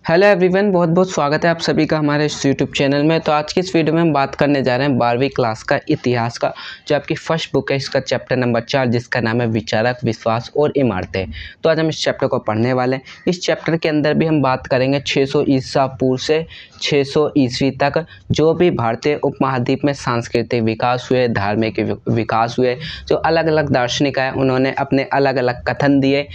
Hello everyone, बहुत बहुत स्वागत है आप सभी का हमारे इस यूट्यूब चैनल में। तो आज की इस वीडियो में हम बात करने जा रहे हैं 12वीं क्लास का इतिहास का, जो आपकी फर्स्ट बुक है, इसका चैप्टर नंबर 4, जिसका नाम है विचारक, विश्वास और इमारतें। तो आज हम इस चैप्टर को पढ़ने वाले हैं। इस चैप्टर के अंदर भी हम बात करेंगे 600 ईसा पूर्व से 600 ईस्वी तक जो भी भारतीय उपमहाद्वीप में सांस्कृतिक विकास हुए, धार्मिक विकास हुए, जो अलग अलग दार्शनिक आए उन्होंने अपने अलग अलग कथन दिए।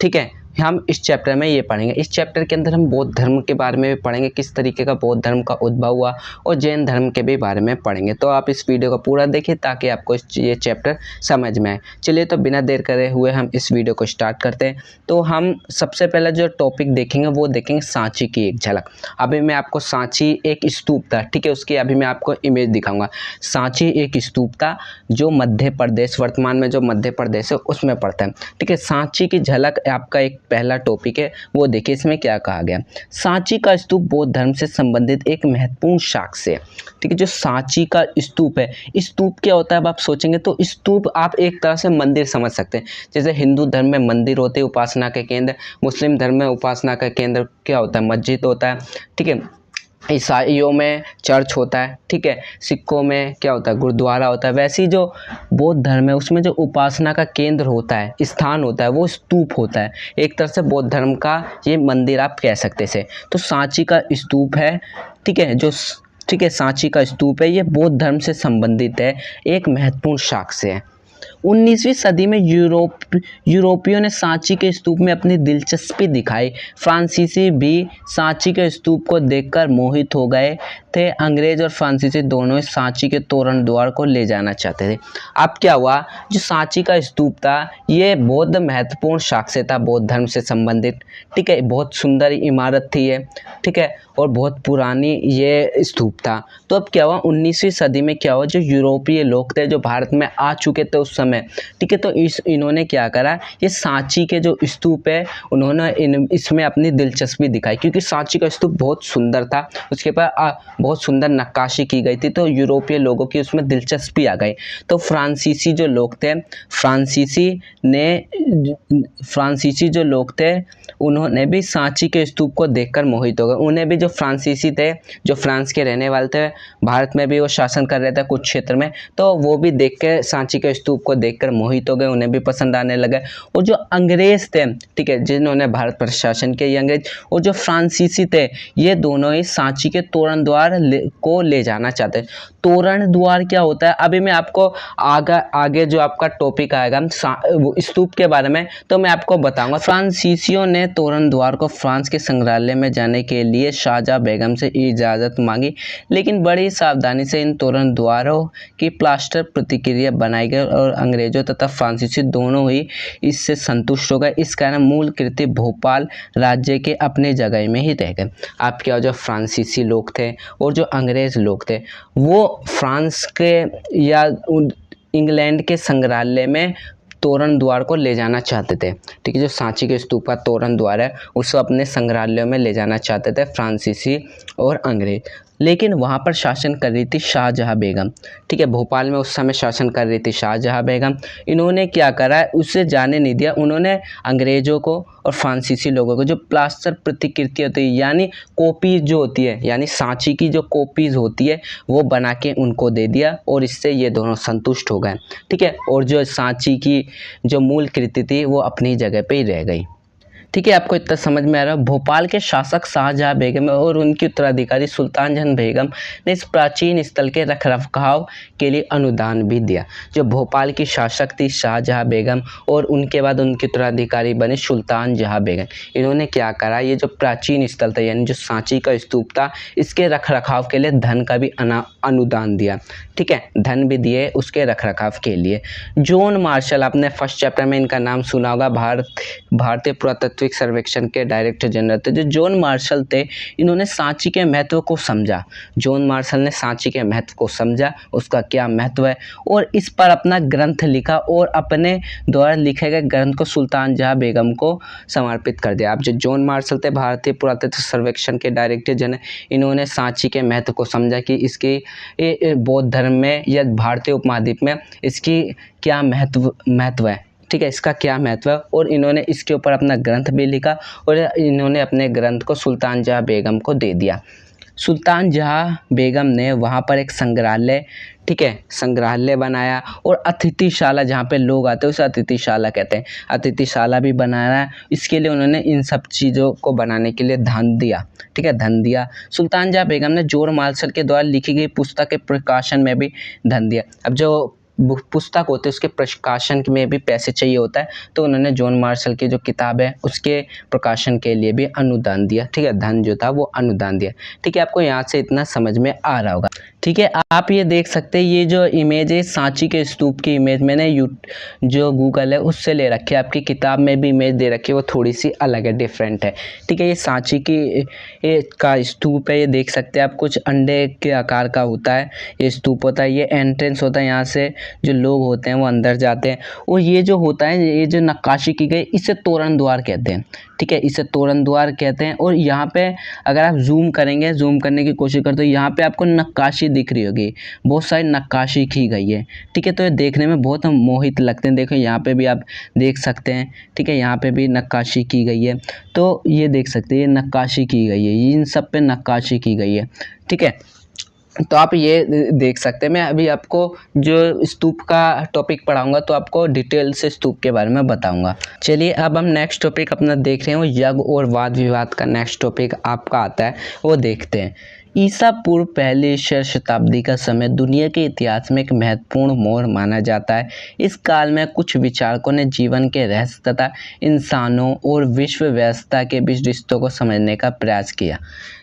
ठीक है, हम इस चैप्टर में ये पढ़ेंगे। इस चैप्टर के अंदर हम बौद्ध धर्म के बारे में भी पढ़ेंगे, किस तरीके का बौद्ध धर्म का उद्भव हुआ, और जैन धर्म के भी बारे में पढ़ेंगे। तो आप इस वीडियो को पूरा देखिए ताकि आपको ये चैप्टर समझ में आए। चलिए, तो बिना देर करे हुए हम इस वीडियो को स्टार्ट करते हैं। तो हम सबसे पहले जो टॉपिक देखेंगे वो देखेंगे सांची की एक झलक। अभी मैं आपको सांची एक स्तूप था, ठीक है, उसकी अभी मैं आपको इमेज दिखाऊंगा। सांची एक स्तूप था जो मध्य प्रदेश, वर्तमान में जो मध्य प्रदेश है उसमें पड़ता है। ठीक है, सांची की झलक आपका एक पहला टॉपिक है, वो देखिए इसमें क्या कहा गया। सांची का स्तूप बौद्ध धर्म से संबंधित एक महत्वपूर्ण साक्ष्य है। ठीक है, जो सांची का स्तूप है, स्तूप क्या होता है अब आप सोचेंगे तो स्तूप आप एक तरह से मंदिर समझ सकते हैं। जैसे हिंदू धर्म में मंदिर होते हैं, उपासना के केंद्र, मुस्लिम धर्म में उपासना का केंद्र क्या होता है, मस्जिद होता है। ठीक है, ईसाइयों में चर्च होता है। ठीक है, सिखों में क्या होता है, गुरुद्वारा होता है। वैसे ही जो बौद्ध धर्म है उसमें जो उपासना का केंद्र होता है, स्थान होता है, वो स्तूप होता है। एक तरह से बौद्ध धर्म का ये मंदिर आप कह सकते से। तो सांची का स्तूप है, ठीक है, ठीक है, सांची का स्तूप है, ये बौद्ध धर्म से संबंधित है, एक महत्वपूर्ण साक्ष्य है। 19वीं सदी में यूरोपियों ने सांची के स्तूप में अपनी दिलचस्पी दिखाई। फ्रांसीसी भी सांची के स्तूप को देखकर मोहित हो गए थे। अंग्रेज और फ्रांसीसी दोनों सांची के तोरण द्वार को ले जाना चाहते थे। अब क्या हुआ, जो सांची का स्तूप था ये बहुत महत्वपूर्ण साक्ष्य था बौद्ध धर्म से संबंधित। ठीक है, बहुत सुंदर इमारत थी ये, ठीक है, और बहुत पुरानी ये स्तूप था। तो अब क्या हुआ, 19वीं सदी में क्या हुआ, जो यूरोपीय लोग थे जो भारत में आ चुके थे उस समय, ठीक है, तो इन्होंने क्या करा, ये सांची के जो स्तूप है उन्होंने इसमें अपनी दिलचस्पी दिखाई, क्योंकि सांची का स्तूप बहुत सुंदर था, उसके ऊपर बहुत सुंदर नक्काशी की गई थी। तो यूरोपीय लोगों की उसमें दिलचस्पी आ गई। तो फ्रांसीसी जो लोग थे, फ्रांसीसी जो लोग थे उन्होंने भी सांची के स्तूप को देखकर मोहित हो गए। उन्हें भी, जो फ्रांसीसी थे, जो फ्रांस के रहने वाले थे, भारत में भी वो शासन कर रहे थे कुछ क्षेत्र में, तो वो भी देख के सांची के स्तूप को देखकर मोहित हो गए, उन्हें भी पसंद आने लगे। और जो अंग्रेज थे, ठीक है, जिन्होंने भारत पर शासन किया, ये अंग्रेज, और जो फ्रांसीसी थे, ये दोनों ही सांची के तोरण द्वार को ले जाना चाहते। तोरण द्वार क्या होता है, अभी मैं आपको आगे जो आपका टॉपिक आएगा स्तूप के बारे में, तो मैं आपको बताऊंगा। फ्रांसीसियों ने तोरण द्वार को फ्रांस के संग्रहालय में जाने के लिए शाहजहां बेगम से इजाज़त मांगी, लेकिन बड़ी सावधानी से इन तोरण द्वारों की प्लास्टर प्रतिक्रिया बनाई गई और अंग्रेजों तथा फ्रांसीसी दोनों ही इससे संतुष्ट हो गए। इस कारण मूल कृति भोपाल राज्य के अपने जगह में ही रह गए। आप क्या, जो फ्रांसीसी लोग थे और जो अंग्रेज लोग थे, वो फ्रांस के या इंग्लैंड के संग्रहालय में तोरण द्वार को ले जाना चाहते थे। ठीक है, जो सांची के स्तूप का तोरण द्वार है उसको अपने संग्रहालयों में ले जाना चाहते थे फ्रांसीसी और अंग्रेज, लेकिन वहाँ पर शासन कर रही थी शाहजहां बेगम। ठीक है, भोपाल में उस समय शासन कर रही थी शाहजहां बेगम। इन्होंने क्या करा, उससे जाने नहीं दिया। उन्होंने अंग्रेज़ों को और फ्रांसीसी लोगों को जो प्लास्टर प्रतिकृति होती है, यानी कॉपी जो होती है, यानी सांची की जो कॉपीज़ होती है, वो बना के उनको दे दिया, और इससे ये दोनों संतुष्ट हो गए। ठीक है, और जो सांची की जो मूल कृति थी वो अपनी जगह पे ही रह गई। ठीक है, आपको इतना समझ में आ रहा है। भोपाल के शासक शाहजहां बेगम और उनकी उत्तराधिकारी सुल्तान जहां बेगम ने इस प्राचीन स्थल के रखरखाव के लिए अनुदान भी दिया। जो भोपाल की शासक थी शाहजहां बेगम, और उनके बाद उनकी उत्तराधिकारी बने सुल्तान जहां बेगम, इन्होंने क्या करा, ये जो प्राचीन स्थल था यानी जो सांची का स्तूप था, इसके रखरखाव के लिए धन का भी अनुदान दिया। ठीक है, धन भी दिए उसके रखरखाव के लिए। जॉन मार्शल, आपने फर्स्ट चैप्टर में इनका नाम सुना होगा, भारतीय पुरातत्व सर्वेक्षण के डायरेक्टर जनरल थे। जो जॉन मार्शल थे, इन्होंने सांची के महत्व को समझा। जॉन मार्शल ने सांची के महत्व को समझा, उसका क्या महत्व है, और इस पर अपना ग्रंथ लिखा, और अपने द्वारा लिखे गए ग्रंथ को सुल्तान जहां बेगम को समर्पित कर दिया। अब जो जॉन मार्शल थे, भारतीय पुरातत्व सर्वेक्षण के डायरेक्टर जनरल, इन्होंने सांची के महत्व को समझा कि इसकी बौद्ध धर्म में या भारतीय उपमहाद्वीप में इसकी क्या महत्व है। ठीक है, इसका क्या महत्व है, और इन्होंने इसके ऊपर अपना ग्रंथ भी लिखा और इन्होंने अपने ग्रंथ को सुल्तान जहाँ बेगम को दे दिया। सुल्तान जहाँ बेगम ने वहाँ पर एक संग्रहालय, ठीक है, संग्रहालय बनाया और अतिथिशाला जहाँ पे लोग आते हैं उसे अतिथिशाला कहते हैं, अतिथिशाला भी बनाया है। इसके लिए उन्होंने इन सब चीज़ों को बनाने के लिए धन दिया, ठीक है, धन दिया। सुल्तान जहाँ बेगम ने जोर मार्शल के द्वारा लिखी गई पुस्तक के प्रकाशन में भी धन दिया। अब जो पुस्तक होते हैं उसके प्रकाशन में भी पैसे चाहिए होता है, तो उन्होंने जॉन मार्शल की जो किताब है उसके प्रकाशन के लिए भी अनुदान दिया, ठीक है, धन जो था वो अनुदान दिया। ठीक है, आपको यहाँ से इतना समझ में आ रहा होगा। ठीक है, आप ये देख सकते हैं, ये जो इमेज है सांची के स्तूप की इमेज मैंने जो गूगल है उससे ले रखी है। आपकी किताब में भी इमेज दे रखी है, वो थोड़ी सी अलग है, डिफरेंट है। ठीक है, ये सांची का स्तूप है, ये देख सकते हैं आप, कुछ अंडे के आकार का होता है ये स्तूप होता है। ये एंट्रेंस होता है, यहाँ से जो लोग होते हैं वो अंदर जाते हैं। और ये जो होता है, ये जो नक्काशी की गई, इसे तोरण द्वार कहते हैं। ठीक है, इसे तोरण द्वार कहते हैं। और यहाँ पे अगर आप जूम करेंगे, जूम करने की कोशिश करते हो, यहाँ पे आपको नक्काशी दिख रही होगी, बहुत सारी नक्काशी की गई है। ठीक है, तो ये देखने में बहुत मोहित लगते हैं। देखो यहाँ पे भी आप देख सकते हैं, ठीक है, यहाँ पे भी नक्काशी की गई है। तो ये देख सकते हैं, ये नक्काशी की गई है, इन सब पे नक्काशी की गई है। ठीक है, तो आप ये देख सकते हैं। मैं अभी आपको जो स्तूप का टॉपिक पढ़ाऊंगा तो आपको डिटेल से स्तूप के बारे में बताऊंगा। चलिए, अब हम नेक्स्ट टॉपिक अपना देख रहे हो, यज्ञ और वाद विवाद का नेक्स्ट टॉपिक आपका आता है, वो देखते हैं। ईसा पूर्व पहली शताब्दी का समय दुनिया के इतिहास में एक महत्वपूर्ण मोड़ माना जाता है। इस काल में कुछ विचारकों ने जीवन के रहस्य तथा इंसानों और विश्व व्यवस्था के बीच रिश्तों को समझने का प्रयास किया।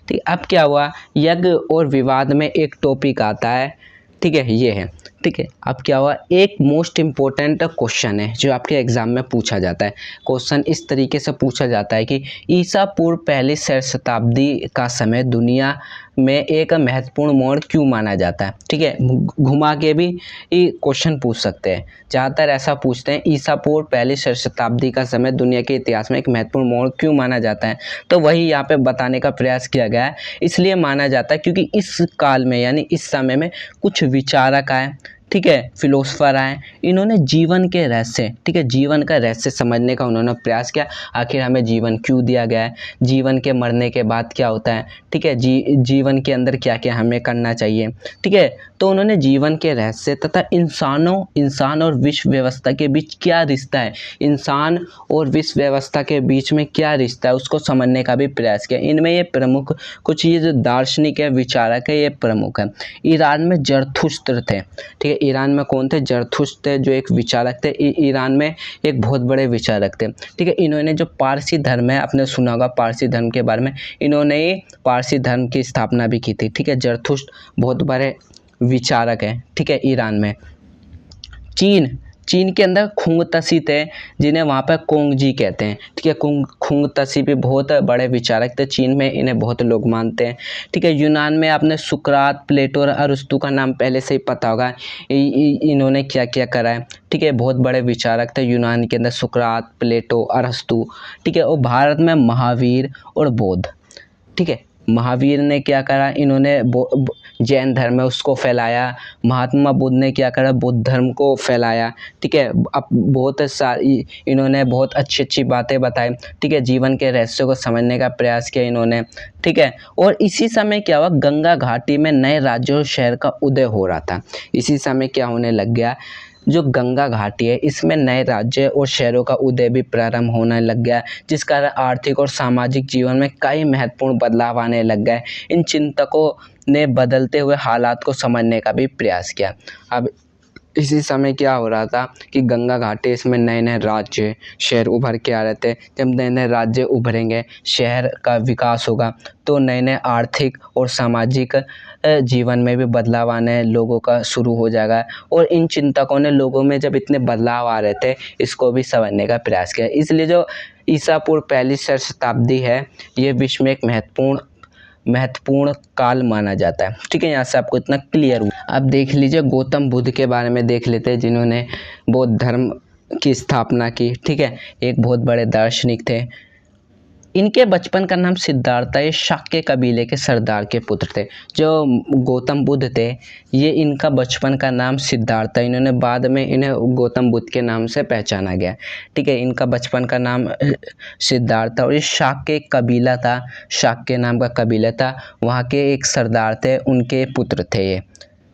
ठीक, अब क्या हुआ, यज्ञ और विवाद में एक टॉपिक आता है, ठीक है, ये है। ठीक है, अब क्या हुआ, एक मोस्ट इम्पोर्टेंट क्वेश्चन है जो आपके एग्जाम में पूछा जाता है। क्वेश्चन इस तरीके से पूछा जाता है कि ईसा पूर्व पहली शताब्दी का समय दुनिया में एक महत्वपूर्ण मोड़ क्यों माना जाता है। ठीक है, घुमा के भी ये क्वेश्चन पूछ सकते हैं, ज़्यादातर ऐसा पूछते हैं, ईसा पूर्व पहली शताब्दी का समय दुनिया के इतिहास में एक महत्वपूर्ण मोड़ क्यों माना जाता है। तो वही यहाँ पे बताने का प्रयास किया गया है। इसलिए माना जाता है क्योंकि इस काल में, यानी इस समय में, कुछ विचारक आए, ठीक है, फिलोसफर आए, इन्होंने जीवन के रहस्य, ठीक है, जीवन का रहस्य समझने का उन्होंने प्रयास किया। आखिर हमें जीवन क्यों दिया गया है, जीवन के मरने के बाद क्या होता है, ठीक है, जीवन के अंदर क्या क्या हमें करना चाहिए। ठीक है, तो उन्होंने जीवन के रहस्य तथा इंसान और विश्व व्यवस्था के बीच क्या रिश्ता है, इंसान और विश्व व्यवस्था के बीच में क्या रिश्ता है, उसको समझने का भी प्रयास किया। इनमें ये प्रमुख कुछ ये जो दार्शनिक है, विचारक है, ये प्रमुख है। ईरान में जरथुस्त्र थे, ठीक है, ईरान में कौन थे, जरथुस्त्र थे, जो एक विचारक थे, ईरान में एक बहुत बड़े विचारक थे। ठीक है, इन्होंने जो पारसी धर्म है, आपने सुना होगा पारसी धर्म के बारे में, इन्होंने पारसी धर्म की स्थापना भी की थी। ठीक है, जरथुस्त्र बहुत बड़े विचारक हैं। ठीक है, ईरान में। चीन के अंदर खुंगतसी थे, जिन्हें वहाँ पर कोंगजी कहते हैं। ठीक है, खुंगतसी भी बहुत बड़े विचारक थे, चीन में इन्हें बहुत लोग मानते हैं। ठीक है, यूनान में आपने सुकरात, प्लेटो और अरस्तु का नाम पहले से ही पता होगा, इन्होंने क्या क्या करा है। ठीक है, बहुत बड़े विचारक थे यूनान के अंदर, सुकरात, प्लेटो, अरस्तु। ठीक है, और भारत में महावीर और बौद्ध। ठीक है, महावीर ने क्या करा, इन्होंने जैन धर्म है उसको फैलाया। महात्मा बुद्ध ने क्या करा, बुद्ध धर्म को फैलाया। ठीक है, अब बहुत सारी इन्होंने बहुत अच्छी अच्छी बातें बताई। ठीक है, जीवन के रहस्य को समझने का प्रयास किया इन्होंने। ठीक है, और इसी समय क्या हुआ, गंगा घाटी में नए राज्यों और शहर का उदय हो रहा था। इसी समय क्या होने लग गया, जो गंगा घाटी है इसमें नए राज्य और शहरों का उदय भी प्रारंभ होने लग गया, जिस कारण आर्थिक और सामाजिक जीवन में कई महत्वपूर्ण बदलाव आने लग गए। इन चिंतकों ने बदलते हुए हालात को समझने का भी प्रयास किया। अब इसी समय क्या हो रहा था कि गंगा घाटी, इसमें नए नए राज्य शहर उभर के आ रहे थे। जब नए नए राज्य उभरेंगे, शहर का विकास होगा, तो नए नए आर्थिक और सामाजिक जीवन में भी बदलाव आने लोगों का शुरू हो जाएगा। और इन चिंतकों ने लोगों में जब इतने बदलाव आ रहे थे, इसको भी समझने का प्रयास किया। इसलिए जो ईसा पूर्व पहली शताब्दी है, ये विश्व में एक महत्वपूर्ण काल माना जाता है। ठीक है, यहाँ से आपको इतना क्लियर हुआ। अब देख लीजिए, गौतम बुद्ध के बारे में देख लेते हैं, जिन्होंने बौद्ध धर्म की स्थापना की। ठीक है, एक बहुत बड़े दार्शनिक थे। इनके बचपन का नाम सिद्धार्थ था। ये शाक्य कबीले के सरदार के पुत्र थे। जो गौतम बुद्ध थे, ये इनका बचपन का नाम सिद्धार्थ था। इन्होंने बाद में इन्हें गौतम बुद्ध के नाम से पहचाना गया। ठीक है, इनका बचपन का नाम सिद्धार्थ था और ये शाक्य कबीला था, शाक्य नाम का कबीला था, वहाँ के एक सरदार थे, उनके पुत्र थे ये।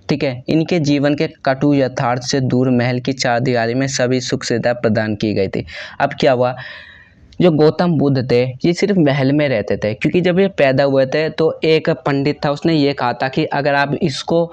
ठीक है, इनके जीवन के कटु यथार्थ से दूर महल की चारदीवारी में सभी सुख सुविधा प्रदान की गई थी। अब क्या हुआ, जो गौतम बुद्ध थे ये सिर्फ महल में रहते थे, क्योंकि जब ये पैदा हुए थे तो एक पंडित था, उसने ये कहा था कि अगर आप इसको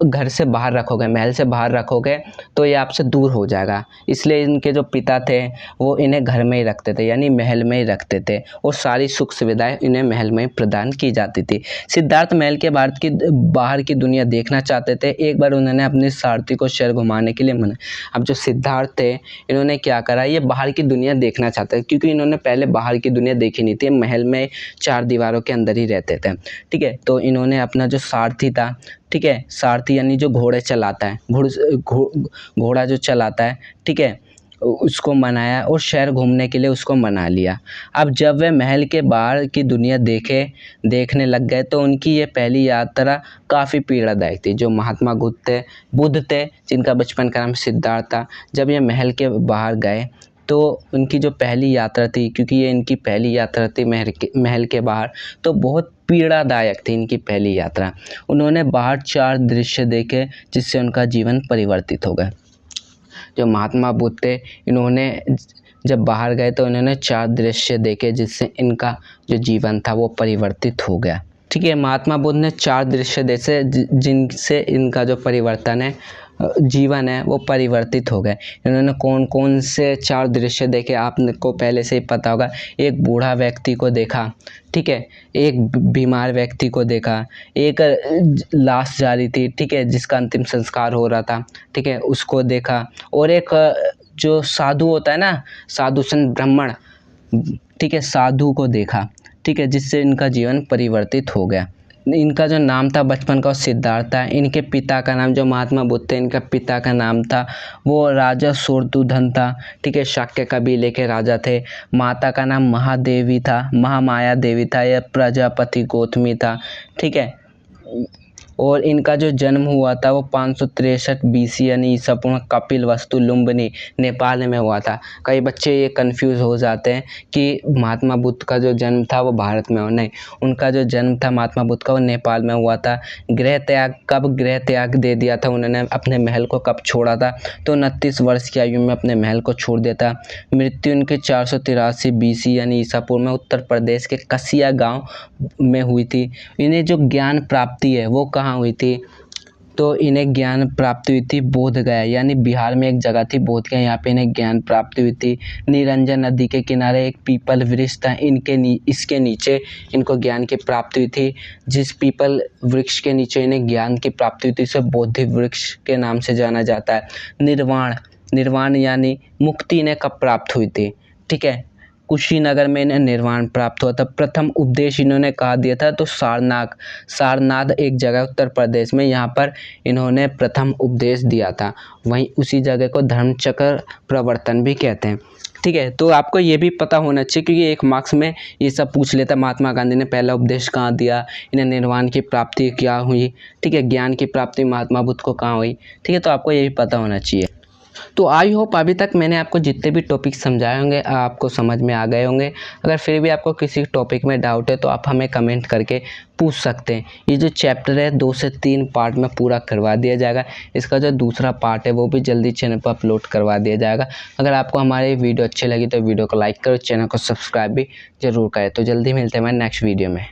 घर से बाहर रखोगे, महल से बाहर रखोगे तो ये आपसे दूर हो जाएगा। इसलिए इनके जो पिता थे वो इन्हें घर में ही रखते थे, यानी महल में ही रखते थे, और सारी सुख सुविधाएं इन्हें महल में प्रदान की जाती थी। सिद्धार्थ महल के बाहर की दुनिया देखना चाहते थे। एक बार उन्होंने अपने सारथी को शहर घुमाने के लिए मना। अब जो सिद्धार्थ थे इन्होंने क्या करा, ये बाहर की दुनिया देखना चाहते थे, क्योंकि इन्होंने पहले बाहर की दुनिया देखी नहीं थी, महल में चार दीवारों के अंदर ही रहते थे। ठीक है, तो इन्होंने अपना जो सारथी था, ठीक है, सारथी यानी जो घोड़े चलाता है, घोड़ा जो चलाता है, ठीक है, उसको मनाया और शहर घूमने के लिए उसको मना लिया। अब जब वे महल के बाहर की दुनिया देखने लग गए तो उनकी ये पहली यात्रा काफ़ी पीड़ादायक थी। जो महात्मा बुद्ध थे जिनका बचपन का नाम सिद्धार्थ था, जब ये महल के बाहर गए तो उनकी जो पहली यात्रा थी, क्योंकि ये इनकी पहली यात्रा थी महल के बाहर, तो बहुत पीड़ादायक थी इनकी पहली यात्रा। उन्होंने बाहर 4 दृश्य देखे जिससे उनका जीवन परिवर्तित हो गया। जो महात्मा बुद्ध थे इन्होंने जब बाहर गए तो इन्होंने 4 दृश्य देखे जिससे इनका जो जीवन था वो परिवर्तित हो गया। ठीक है, महात्मा बुद्ध ने 4 दृश्य देखे जिनसे इनका जो परिवर्तन है, जीवन है, वो परिवर्तित हो गए। इन्होंने कौन कौन से 4 दृश्य देखे आपको पहले से ही पता होगा। एक बूढ़ा व्यक्ति को देखा, ठीक है, एक बीमार व्यक्ति को देखा, एक लाश जा रही थी, ठीक है, जिसका अंतिम संस्कार हो रहा था, ठीक है, उसको देखा, और एक जो साधु होता है ना, साधु संत ब्राह्मण, ठीक है, साधु को देखा, ठीक है, जिससे इनका जीवन परिवर्तित हो गया। इनका जो नाम था बचपन का सिद्धार्थ था। इनके पिता का नाम, जो महात्मा बुद्ध थे, इनका पिता का नाम था वो राजा शूरदुधन था, ठीक है, शाक्य कबीले के राजा थे। माता का नाम महादेवी था, महामाया देवी था, यह प्रजापति गौतमी था, ठीक है। और इनका जो जन्म हुआ था वो 563 BC यानी ईसा पूर्व कपिलवस्तु लुम्बिनी नेपाल में हुआ था। कई बच्चे ये कंफ्यूज हो जाते हैं कि महात्मा बुद्ध का जो जन्म था वो भारत में हो, नहीं, उनका जो जन्म था महात्मा बुद्ध का वो नेपाल में हुआ था। कब गृह त्याग दे दिया था उन्होंने, अपने महल को कब छोड़ा था, तो 29 वर्ष की आयु में अपने महल को छोड़ दिया था। मृत्यु इनकी 483 BC यानी ईसा पूर्व में उत्तर प्रदेश के कसिया गाँव में हुई थी। इन्हें जो ज्ञान प्राप्ति है वो कहाँ हुई थी, तो इन्हें ज्ञान प्राप्ति हुई थी बोधगया, यानी बिहार में एक जगह थी बोधगया, यहाँ पे इन्हें ज्ञान प्राप्ति हुई थी। निरंजन नदी के किनारे एक पीपल वृक्ष था, इसके नीचे इनको ज्ञान की प्राप्ति हुई थी। जिस पीपल वृक्ष के नीचे इन्हें ज्ञान की प्राप्ति हुई थी उसे बोधि वृक्ष के नाम से जाना जाता है। निर्वाण यानी मुक्ति इन्हें कब प्राप्त हुई थी, ठीक है, कुशीनगर में इन्हें निर्वाण प्राप्त हुआ था। प्रथम उपदेश इन्होंने कहा दिया था, तो सारनाथ एक जगह उत्तर प्रदेश में, यहाँ पर इन्होंने प्रथम उपदेश दिया था। वहीं उसी जगह को धर्मचक्र प्रवर्तन भी कहते हैं। ठीक है, तो आपको ये भी पता होना चाहिए, क्योंकि एक मार्क्स में ये सब पूछ लेता, महात्मा गांधी ने पहला उपदेश कहाँ दिया, इन्हें निर्वाण की प्राप्ति क्या हुई, ठीक है, ज्ञान की प्राप्ति महात्मा बुद्ध को कहाँ हुई, ठीक है, तो आपको ये भी पता होना चाहिए। तो आई होप अभी तक मैंने आपको जितने भी टॉपिक समझाए होंगे आपको समझ में आ गए होंगे। अगर फिर भी आपको किसी टॉपिक में डाउट है तो आप हमें कमेंट करके पूछ सकते हैं। ये जो चैप्टर है 2 से 3 पार्ट में पूरा करवा दिया जाएगा। इसका जो दूसरा पार्ट है वो भी जल्दी चैनल पर अपलोड करवा दिया जाएगा। अगर आपको हमारी वीडियो अच्छी लगी तो वीडियो को लाइक करो, चैनल को सब्सक्राइब भी जरूर करें। तो जल्दी मिलते हैं हमारे नेक्स्ट वीडियो में।